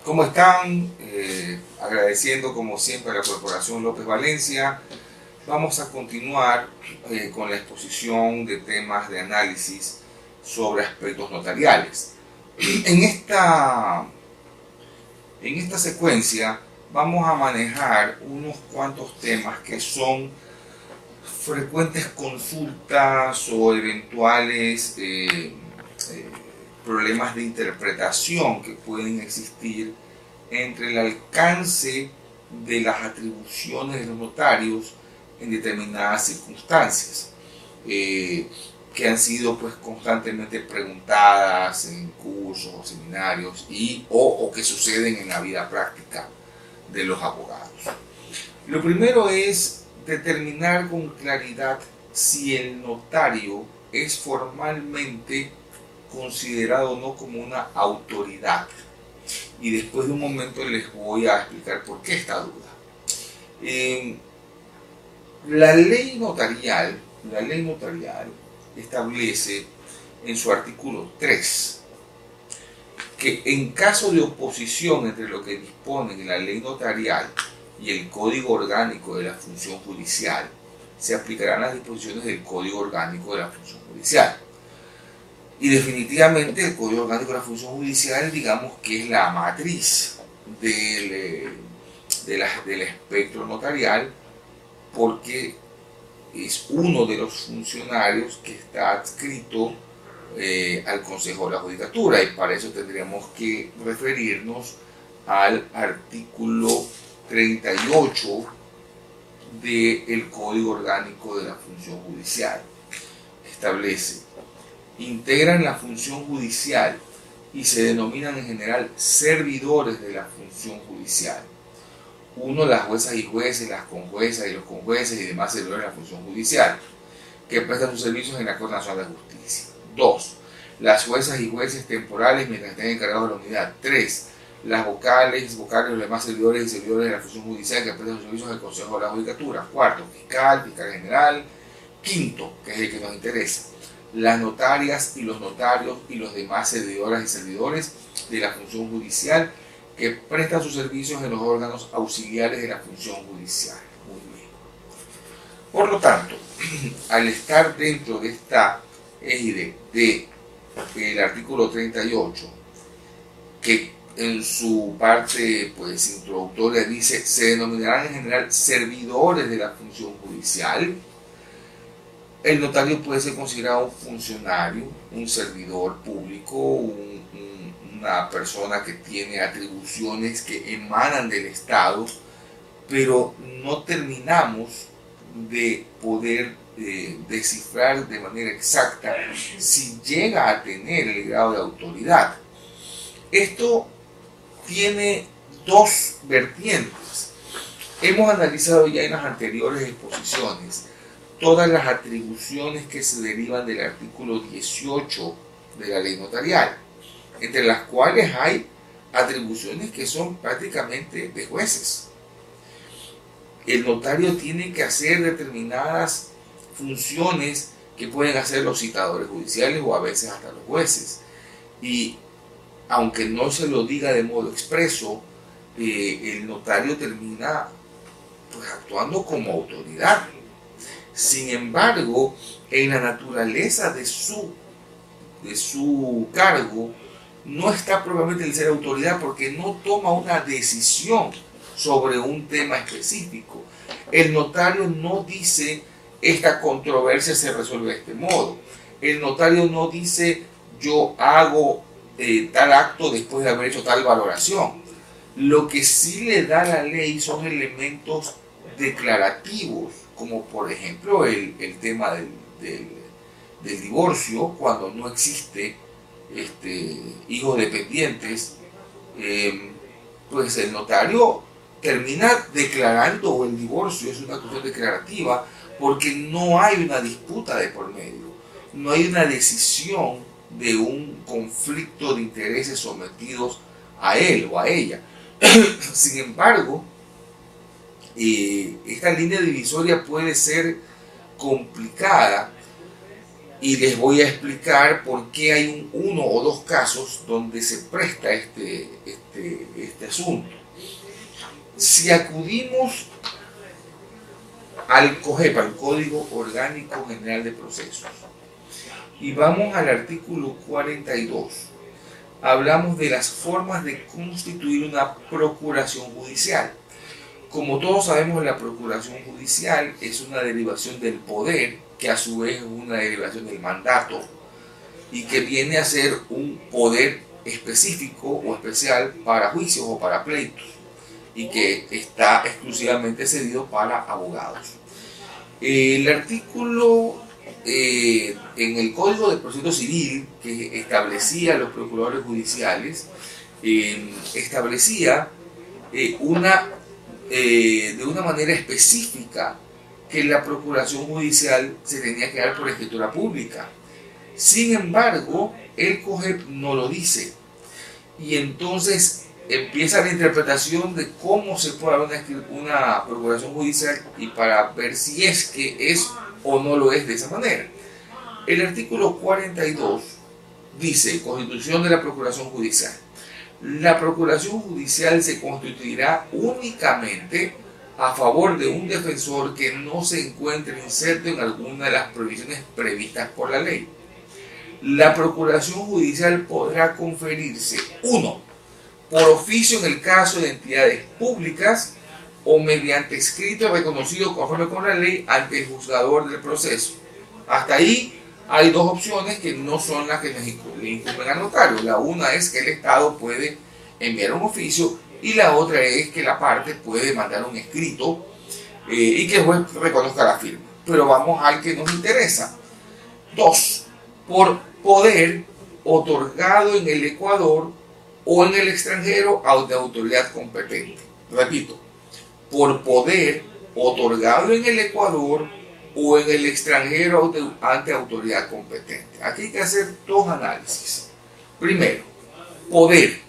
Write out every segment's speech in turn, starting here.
¿Cómo están? Agradeciendo como siempre a la Corporación López Valencia. Vamos a continuar con la exposición de temas de análisis sobre aspectos notariales. En esta, en esta secuencia vamos a manejar unos cuantos temas que son frecuentes consultas o eventuales problemas de interpretación que pueden existir entre el alcance de las atribuciones de los notarios en determinadas circunstancias, que han sido pues constantemente preguntadas en cursos o seminarios o que suceden en la vida práctica de los abogados. Lo primero es determinar con claridad si el notario es formalmente considerado o no como una autoridad. Y después de un momento les voy a explicar por qué esta duda. La ley notarial establece en su artículo 3 que en caso de oposición entre lo que dispone la ley notarial y el Código Orgánico de la Función Judicial, se aplicarán las disposiciones del Código Orgánico de la Función Judicial. Y definitivamente el Código Orgánico de la Función Judicial, digamos que es la matriz del espectro notarial, porque es uno de los funcionarios que está adscrito al Consejo de la Judicatura, y para eso tendríamos que referirnos al artículo 38 del Código Orgánico de la Función Judicial. Establece: integran la función judicial y se denominan en general servidores de la función judicial. 1. Las juezas y jueces, las conjuezas y los conjueces y demás servidores de la función judicial que prestan sus servicios en la Corte Nacional de Justicia. 2. Las juezas y jueces temporales mientras estén encargados de la unidad. 3. Las vocales y los demás servidores y servidores de la función judicial que prestan sus servicios en el Consejo de la Judicatura. 4. Fiscal general. 5. Que es el que nos interesa: las notarias y los notarios y los demás servidoras y servidores de la función judicial que prestan sus servicios en los órganos auxiliares de la función judicial. Muy bien. Por lo tanto, al estar dentro de esta égide del artículo 38, que en su parte pues introductoria dice: se denominarán en general servidores de la función judicial, el notario puede ser considerado un funcionario, un servidor público, una persona que tiene atribuciones que emanan del Estado, pero no terminamos de poder descifrar de manera exacta si llega a tener el grado de autoridad. Esto tiene dos vertientes. Hemos analizado ya en las anteriores exposiciones todas las atribuciones que se derivan del artículo 18 de la ley notarial, entre las cuales hay atribuciones que son prácticamente de jueces. El notario tiene que hacer determinadas funciones que pueden hacer los citadores judiciales o a veces hasta los jueces. Y aunque no se lo diga de modo expreso, el notario termina pues actuando como autoridad. Sin embargo, en la naturaleza de su cargo no está propiamente el ser autoridad, porque no toma una decisión sobre un tema específico. El notario no dice: esta controversia se resuelve de este modo. El notario no dice: yo hago tal acto después de haber hecho tal valoración. Lo que sí le da la ley son elementos declarativos, como por ejemplo el tema del divorcio, cuando no existe hijos dependientes, pues el notario termina declarando el divorcio. Es una cuestión declarativa porque no hay una disputa de por medio, no hay una decisión de un conflicto de intereses sometidos a él o a ella. Sin embargo, esta línea divisoria puede ser complicada y les voy a explicar por qué hay uno o dos casos donde se presta este asunto. Si acudimos al COGEP, al Código Orgánico General de Procesos, y vamos al artículo 42, hablamos de las formas de constituir una procuración judicial. Como todos sabemos, la procuración judicial es una derivación del poder, que a su vez es una derivación del mandato, y que viene a ser un poder específico o especial para juicios o para pleitos, y que está exclusivamente cedido para abogados. El artículo en el Código de Proceso Civil, que establecía los procuradores judiciales, establecía de una manera específica que la procuración judicial se tenía que dar por escritura pública. Sin embargo, el COGEP no lo dice. Y entonces empieza la interpretación de cómo se puede dar una procuración judicial y para ver si es que es o no lo es de esa manera. El artículo 42 dice: Constitución de la Procuración Judicial. La procuración judicial se constituirá únicamente a favor de un defensor que no se encuentre inserto en alguna de las provisiones previstas por la ley. La procuración judicial podrá conferirse: 1. Por oficio en el caso de entidades públicas o mediante escrito reconocido conforme con la ley ante el juzgador del proceso. Hasta ahí hay dos opciones que no son las que le incumben al notario. La una es que el Estado puede enviar un oficio y la otra es que la parte puede mandar un escrito y que el juez reconozca la firma. Pero vamos al que nos interesa. 2. Por poder otorgado en el Ecuador o en el extranjero ante autoridad competente. Repito, por poder otorgado en el Ecuador o en el extranjero ante autoridad competente. Aquí hay que hacer dos análisis. Primero, poder.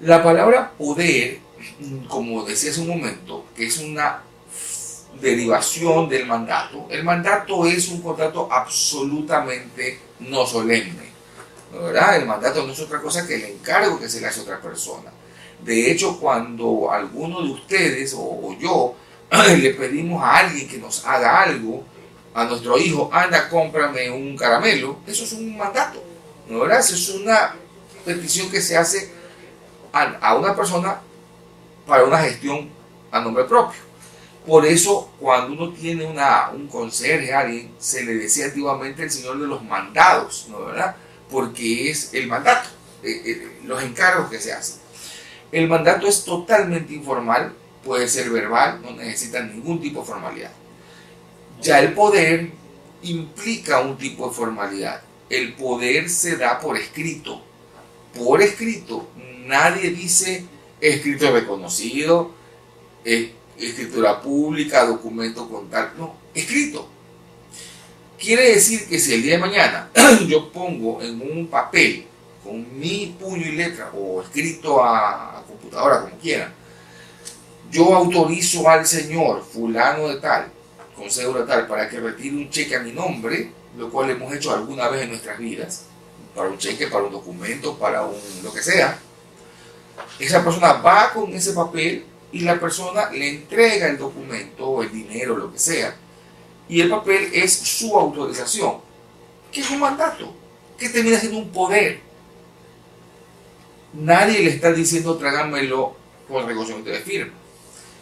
La palabra poder, como decía hace un momento, que es una derivación del mandato. El mandato es un contrato absolutamente no solemne, ¿verdad? El mandato no es otra cosa que el encargo que se le hace a otra persona. De hecho, cuando alguno de ustedes o yo le pedimos a alguien que nos haga algo, a nuestro hijo: anda, cómprame un caramelo, eso es un mandato, ¿verdad? Eso es una petición que se hace a una persona para una gestión a nombre propio. Por eso, cuando uno tiene un conserje, a alguien, se le decía antiguamente el señor de los mandados, ¿no, verdad? Porque es el mandato, los encargos que se hacen. El mandato es totalmente informal, puede ser verbal, no necesita ningún tipo de formalidad. Ya el poder implica un tipo de formalidad. El poder se da por escrito. Por escrito, nadie dice escrito reconocido, escritura pública, documento contable, no, escrito. Quiere decir que si el día de mañana yo pongo en un papel con mi puño y letra o escrito a computadora, como quieran, yo autorizo al señor fulano de tal, con cédula tal, para que retire un cheque a mi nombre, lo cual hemos hecho alguna vez en nuestras vidas, para un cheque, para un documento, para lo que sea. Esa persona va con ese papel y la persona le entrega el documento, el dinero, lo que sea, y el papel es su autorización, que es un mandato, que termina siendo un poder. Nadie le está diciendo trágamelo con reconocimiento de firma.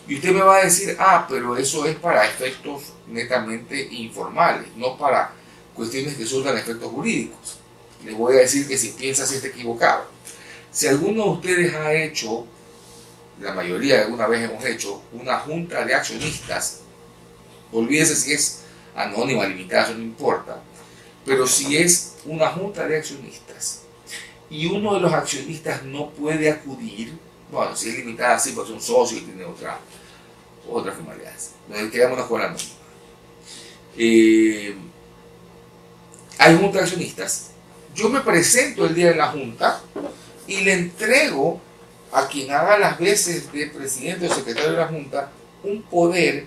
Y usted me va a decir: pero eso es para efectos netamente informales, no para cuestiones que surjan efectos jurídicos. Les voy a decir que si piensa así está equivocado. Si alguno de ustedes ha hecho, la mayoría alguna vez hemos hecho, una junta de accionistas, olvídese si es anónima, limitada, eso no importa, pero si es una junta de accionistas y uno de los accionistas no puede acudir, bueno, si es limitada, sí, pues es un socio y tiene otra finalidad. Quedémonos con la misma. Hay junta de accionistas. Yo me presento el día de la junta y le entrego a quien haga las veces de presidente o secretario de la junta un poder,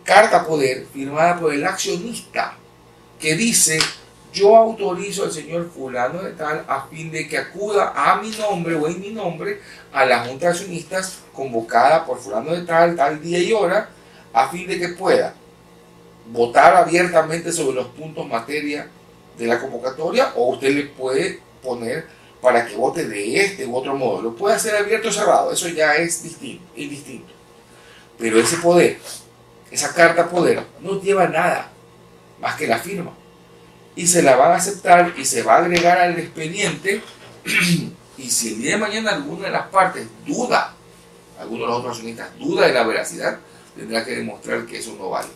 carta poder, firmada por el accionista, que dice: yo autorizo al señor fulano de tal a fin de que acuda a mi nombre o en mi nombre a la junta de accionistas convocada por fulano de tal, tal día y hora, a fin de que pueda votar abiertamente sobre los puntos materia de la convocatoria, o usted le puede poner para que vote de este u otro modo. Lo puede hacer abierto o cerrado, eso ya es indistinto. Pero ese poder, esa carta poder, no lleva nada más que la firma. Y se la van a aceptar y se va a agregar al expediente. Y si el día de mañana alguna de las partes duda, alguno de los otros accionistas duda de la veracidad, tendrá que demostrar que eso no vale.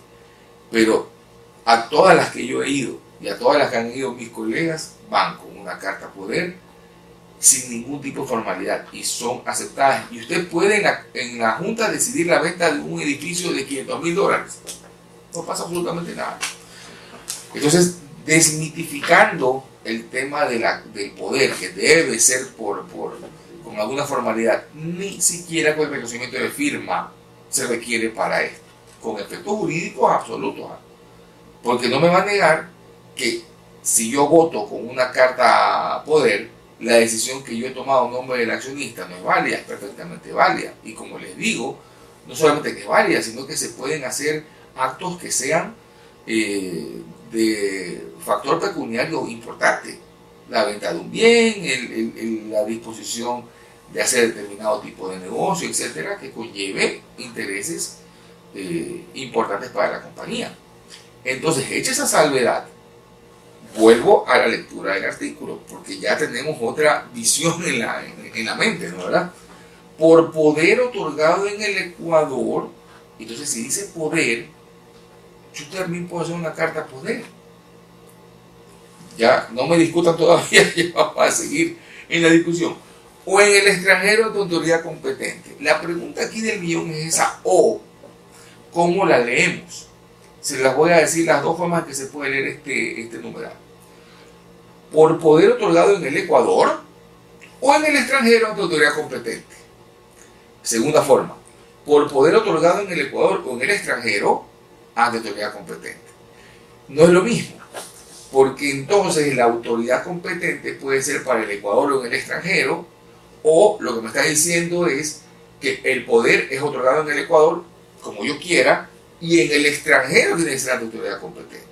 Pero a todas las que yo he ido y a todas las que han ido mis colegas, van con una carta poder sin ningún tipo de formalidad y son aceptadas. Y usted puede en la junta decidir la venta de un edificio de $500,000. No pasa absolutamente nada. Entonces, desmitificando el tema del poder, que debe ser con alguna formalidad, ni siquiera con el reconocimiento de firma se requiere para esto, con efectos jurídicos absolutos. Porque no me va a negar que si yo voto con una carta poder, la decisión que yo he tomado en nombre del accionista no es válida, es perfectamente válida. Y como les digo, no solamente que es válida, sino que se pueden hacer actos que sean de factor pecuniario importante. La venta de un bien, la disposición de hacer determinado tipo de negocio, etcétera, que conlleve intereses importantes para la compañía. Entonces, hecha esa salvedad, vuelvo a la lectura del artículo, porque ya tenemos otra visión en la mente, ¿no? ¿Verdad? Por poder otorgado en el Ecuador, entonces si dice poder, yo también puedo hacer una carta poder. Ya, no me discutan todavía, ya vamos a seguir en la discusión. O en el extranjero de autoridad competente. La pregunta aquí del millón es esa O. ¿Cómo la leemos? Se las voy a decir las dos formas que se puede leer este numeral. Por poder otorgado en el Ecuador o en el extranjero de autoridad competente. Segunda forma, por poder otorgado en el Ecuador o en el extranjero ante autoridad competente. No es lo mismo, porque entonces la autoridad competente puede ser para el Ecuador o en el extranjero, o lo que me está diciendo es que el poder es otorgado en el Ecuador como yo quiera, y en el extranjero tiene que ser la autoridad competente.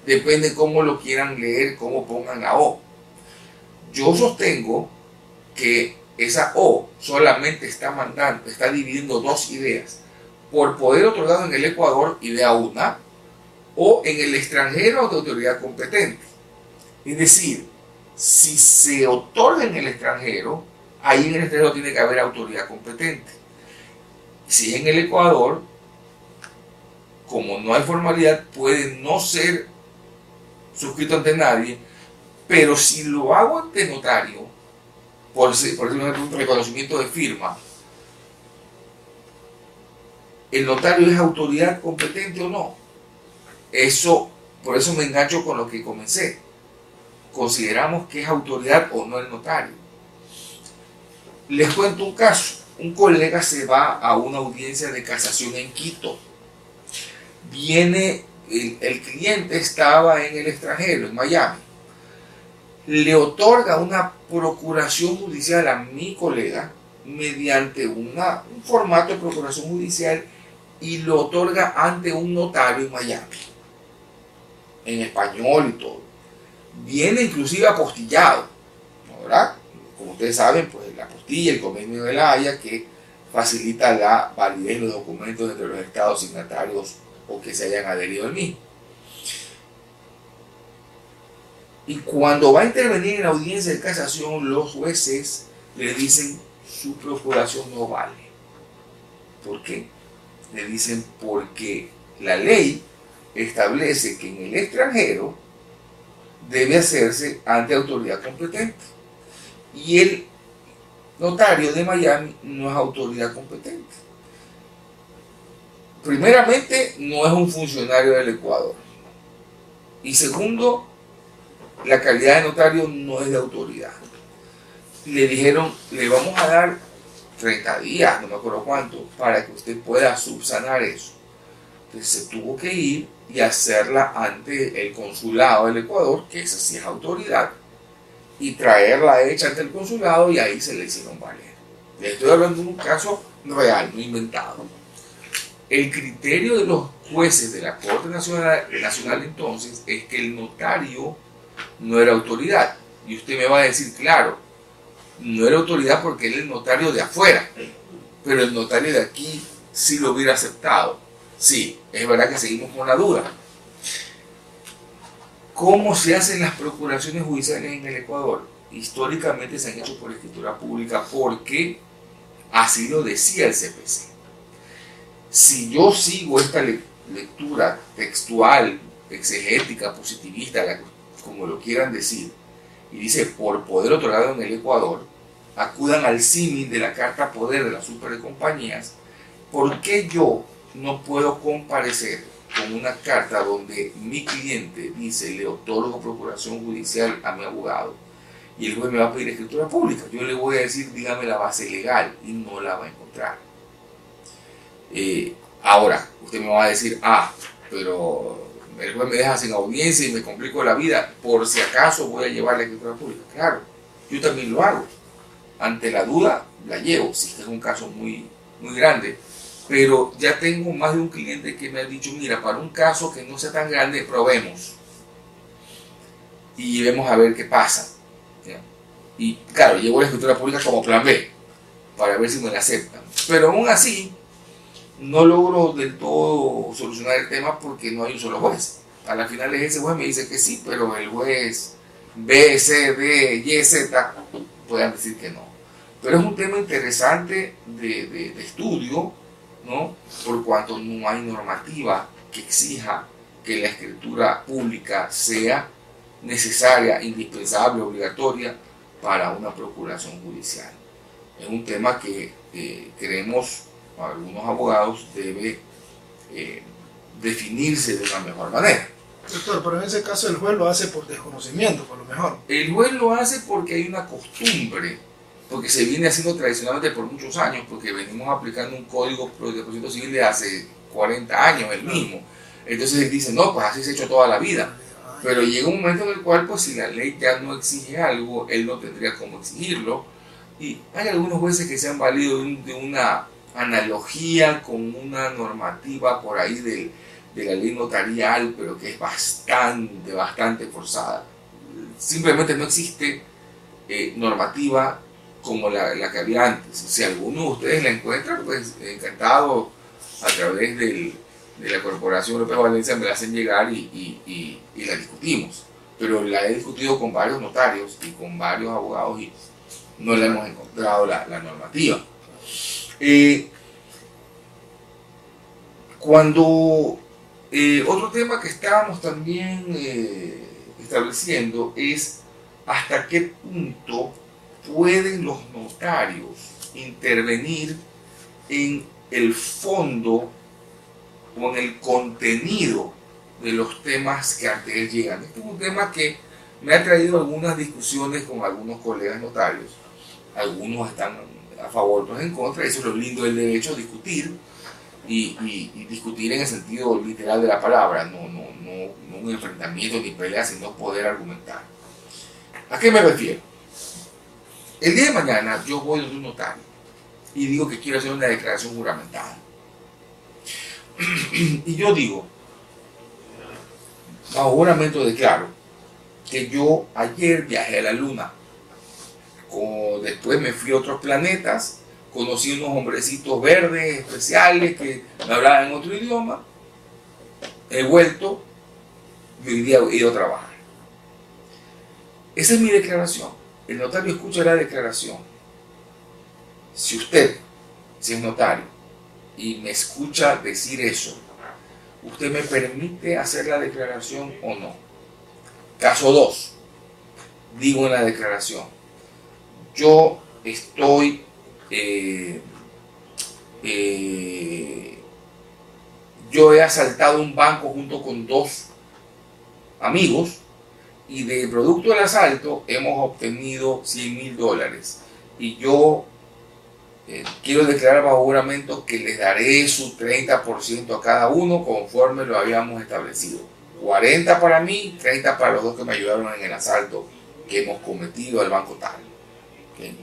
Depende cómo lo quieran leer, cómo pongan la O. Yo sostengo que esa O solamente está dividiendo dos ideas. Por poder otorgado en el Ecuador, idea una, o en el extranjero de autoridad competente. Es decir, si se otorga en el extranjero, ahí en el extranjero tiene que haber autoridad competente. Si en el Ecuador, como no hay formalidad, puede no ser suscrito ante nadie, pero si lo hago ante notario, por un reconocimiento de firma, ¿el notario es autoridad competente o no? Por eso me engancho con lo que comencé. Consideramos que es autoridad o no el notario. Les cuento un caso. Un colega se va a una audiencia de casación en Quito. Viene, el cliente estaba en el extranjero, en Miami. Le otorga una procuración judicial a mi colega mediante un formato de procuración judicial y lo otorga ante un notario en Miami, en español y todo. Viene inclusive apostillado, ¿verdad? Como ustedes saben, pues la apostilla, el convenio de la Haya, que facilita la validez de los documentos entre los estados signatarios o que se hayan adherido al mismo. Y cuando va a intervenir en la audiencia de casación, los jueces le dicen: su procuración no vale. ¿Por qué? Le dicen: porque la ley establece que en el extranjero debe hacerse ante autoridad competente. Y el notario de Miami no es autoridad competente. Primeramente, no es un funcionario del Ecuador. Y segundo, la calidad de notario no es de autoridad. Le dijeron: le vamos a dar 30 días, no me acuerdo cuánto, para que usted pueda subsanar eso. Entonces se tuvo que ir y hacerla ante el consulado del Ecuador, que esa sí es autoridad, y traerla hecha ante el consulado, y ahí se le hicieron valer. Les estoy hablando de un caso real, no inventado. El criterio de los jueces de la Corte Nacional entonces es que el notario no era autoridad. Y usted me va a decir, claro, no era autoridad porque él es el notario de afuera, pero el notario de aquí sí lo hubiera aceptado. Sí, es verdad que seguimos con la duda. ¿Cómo se hacen las procuraciones judiciales en el Ecuador? Históricamente se han hecho por escritura pública porque así lo decía el CPC. Si yo sigo esta lectura textual, exegética, positivista, como lo quieran decir, y dice por poder otorgado en el Ecuador, acudan al símil de la Carta Poder de la Super de Compañías, ¿por qué yo no puedo comparecer con una carta donde mi cliente dice le otorgo procuración judicial a mi abogado y el juez me va a pedir escritura pública? Yo le voy a decir, dígame la base legal, y no la va a encontrar. Ahora, usted me va a decir, pero el juez me deja sin audiencia y me complico la vida, por si acaso voy a llevar la escritura pública. Claro, yo también lo hago. Ante la duda, la llevo, si es un caso muy, muy grande. Pero ya tengo más de un cliente que me ha dicho, mira, para un caso que no sea tan grande, probemos. Y vemos a ver qué pasa. ¿Ya? Y claro, llevo la escritura pública como plan B, para ver si me la aceptan. Pero aún así, no logro del todo solucionar el tema porque no hay un solo juez. A la final ese juez me dice que sí, pero el juez B, C, D, Y, Z puedan decir que no. Pero es un tema interesante de estudio, ¿no? Por cuanto no hay normativa que exija que la escritura pública sea necesaria, indispensable, obligatoria para una procuración judicial. Es un tema que creemos algunos abogados debe definirse de una mejor manera. Doctor, pero en ese caso el juez lo hace por desconocimiento, por lo mejor. El juez lo hace porque hay una costumbre, porque se viene haciendo tradicionalmente por muchos años, porque venimos aplicando un código de procedimiento civil de hace 40 años, el mismo. Entonces él dice, no, pues así se ha hecho toda la vida. Pero llega un momento en el cual, pues si la ley ya no exige algo, él no tendría cómo exigirlo. Y hay algunos jueces que se han valido de una analogía con una normativa por ahí de la ley notarial, pero que es bastante forzada. Simplemente no existe normativa como la que había antes. Si alguno de ustedes la encuentra, pues encantado, a través de la Corporación Europea de Valencia me la hacen llegar y la discutimos. Pero la he discutido con varios notarios y con varios abogados y no le hemos encontrado la normativa. Otro tema que estábamos también estableciendo es hasta qué punto pueden los notarios intervenir en el fondo o en el contenido de los temas que ante él llegan. Este es un tema que me ha traído algunas discusiones con algunos colegas notarios. Algunos están a favor, otros en contra. Eso es lo lindo del derecho, discutir. Y discutir en el sentido literal de la palabra, no un enfrentamiento ni pelea, sino poder argumentar. ¿A qué me refiero? El día de mañana yo voy donde un notario y digo que quiero hacer una declaración juramentada. Y yo digo, bajo juramento declaro que yo ayer viajé a la luna, después me fui a otros planetas, conocí unos hombrecitos verdes especiales que me hablaban en otro idioma, he vuelto y hoy día he ido a trabajar. Esa es mi declaración. El notario escucha la declaración. Si usted, si es notario, y me escucha decir eso, ¿usted me permite hacer la declaración o no? Caso 2. Digo en la declaración, yo estoy yo he asaltado un banco junto con 2 amigos y de producto del asalto hemos obtenido $100,000 y yo quiero declarar bajo juramento que les daré su 30% a cada uno conforme lo habíamos establecido. 40 para mí, 30 para los dos que me ayudaron en el asalto que hemos cometido al banco tal. ¿Okay?